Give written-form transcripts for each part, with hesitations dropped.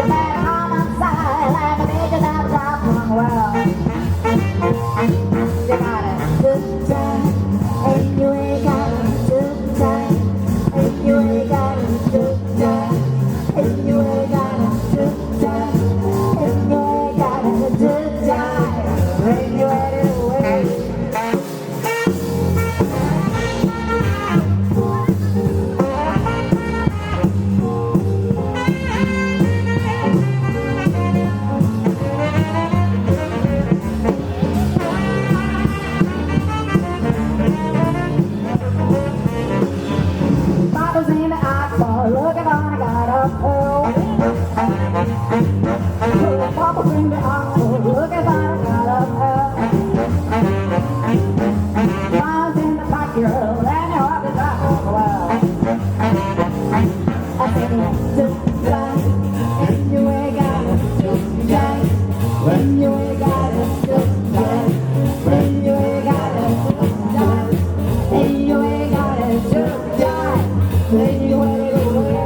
better come inside like a bitch that dropped from the world. You gotta took time, and you ain't gotta took time, and you ain't gotta took time, and you ain't gotta took time, and you ain't gotta took time, when you had it away. Papa's in the eyeball, looking on a got up hill. Papa's in the eyeball, looking on a got up hill. Mama's in the backyard, and your heart is out for the world. I said, just fly, and you ain't got it, just fly. When you ain't got it, just fly. When you ain't got it, just fly. And you ain't got it, just fly. When you ain't away.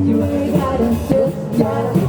You ain't got it, just